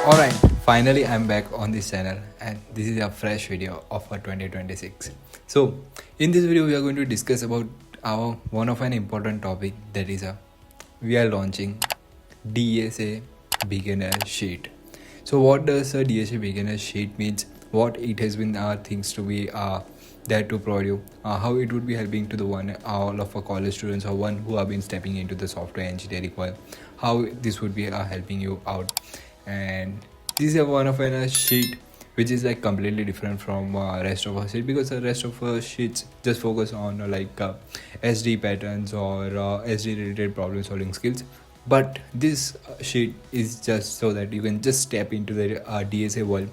Alright, finally I'm back on this channel and this is a fresh video of 2026. So in this video we are going to discuss about our one of an important topic, that is we are launching DSA beginner sheet. So what does a DSA beginner sheet means, what it has been things to be there to provide you, how it would be helping to the one all of our college students or one who have been stepping into the software engineering world, how this would be helping you out. And this is one of a sheet which is like completely different from rest of our sheet, because the rest of our sheets just focus on SD patterns or SD related problem solving skills. But this sheet is just so that you can just step into the DSA world,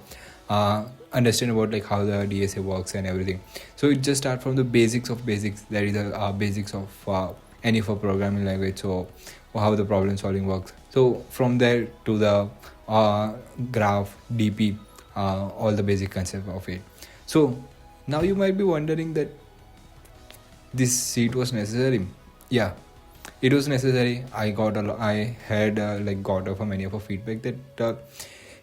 understand about like how the DSA works and everything. So it just start from the basics of basics, that is the basics of any of a programming language, so how the problem solving works. So from there to the graph, DP, all the basic concept of it. So now you might be wondering that this sheet was necessary. Yeah, it was necessary. I had got of many of a feedback that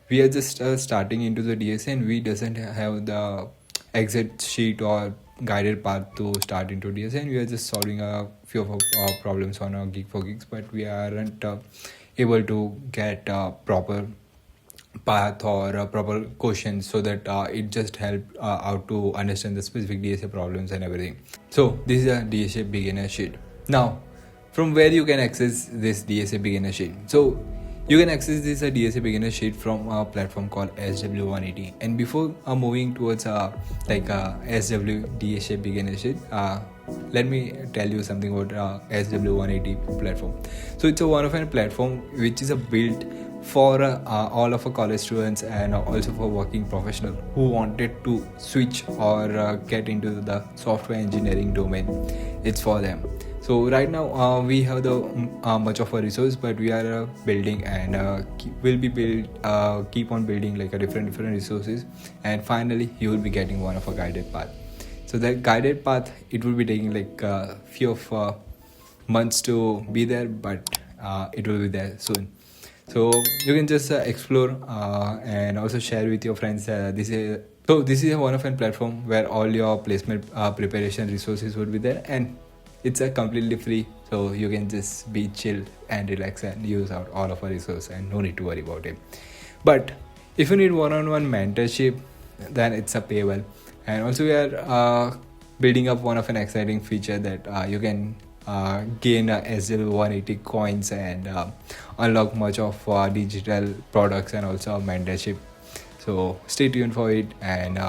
we are just starting into the DSA and we doesn't have the exit sheet or guided path to start into DSA, and we are just solving a few of our problems on our Geek for Geeks, but we aren't able to get proper path or proper questions, so that it just help out to understand the specific DSA problems and everything. So this is a DSA beginner sheet. Now from where you can access this DSA beginner sheet? So you can access this DSA beginner sheet from a platform called SWE180. And before moving towards SW DSA beginner sheet, let me tell you something about SWE180 platform. So it's a one of a platform which is built for all of our college students and also for working professional who wanted to switch or get into the software engineering domain. It's for them. So right now we have the much of a resource, but we are building and keep on building like a different resources, and finally you will be getting one of a guided path. So that guided path, it will be taking like a few of months to be there, but it will be there soon. So you can just explore and also share with your friends. This is one of a platform where all your placement preparation resources would be there, and it's completely free, so you can just be chill and relax and use out all of our resources and no need to worry about it. But if you need one-on-one mentorship, then it's a paywall. And also we are building up one of an exciting feature that you can gain SL180 coins and unlock much of digital products and also mentorship. So stay tuned for it. And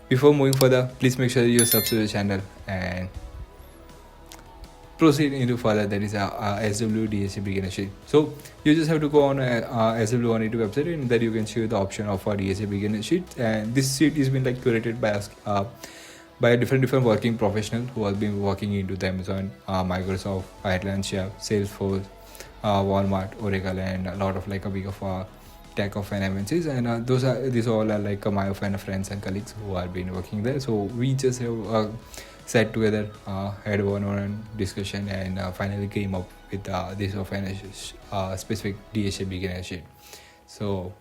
before moving further, please make sure you subscribe to the channel and proceed into further, that is SW DSA beginner sheet. So you just have to go on a SW180 website, and there you can see the option of a DSA beginner sheet. And this sheet has been curated by us by a different working professional who have been working into the Amazon, Microsoft, Atlassian, Salesforce, Walmart, Oracle, and a lot of a big of tech of MNCs. And these all are my friends and colleagues who have been working there. So we just have sat together, had one-on-one discussion, and finally came up with this of a specific DSA beginner sheet. So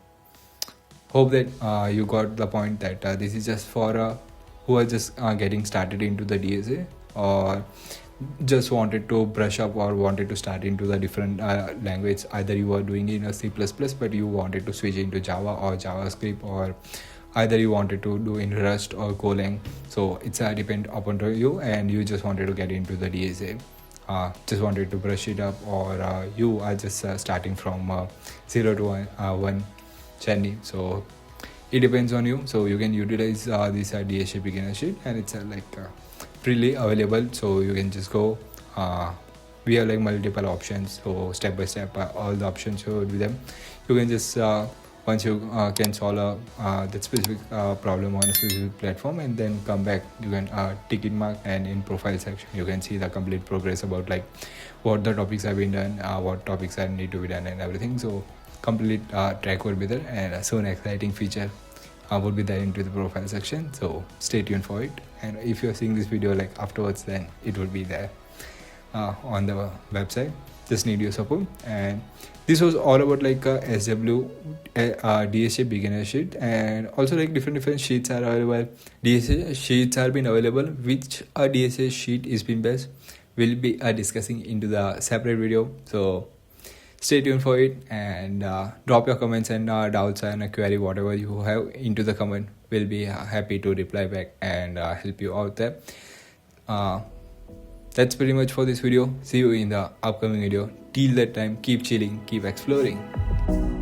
hope that you got the point that this is just for who are just getting started into the DSA, or just wanted to brush up or wanted to start into the different language. Either you are doing it in a C++, but you wanted to switch into Java or JavaScript, or either you wanted to do in Rust or Golang. So it's depend upon you, and you just wanted to get into the DSA, just wanted to brush it up, or you are just starting from 0 to 1 journey. So it depends on you. So you can utilize this DSA beginner sheet, and it's freely available. So you can just go. We have multiple options, so step by step all the options should be them. You can just once you can solve that specific problem on a specific platform, and then come back, you can tick it mark, and in profile section you can see the complete progress about what the topics have been done, what topics are need to be done, and everything. So complete track will be there, and soon exciting feature would be there into the profile section. So stay tuned for it. And if you're seeing this video afterwards, then it will be there on the website. just need your support. And this was all about like a DSA beginner sheet, and also like different sheets are available. DSA sheets are been available. Which a DSA sheet is been best, we'll be discussing into the separate video. So stay tuned for it, and drop your comments and doubts and a query, whatever you have, into the comment. We'll be happy to reply back and help you out there. That's pretty much for this video. See you in the upcoming video. Till that time, keep chilling, keep exploring.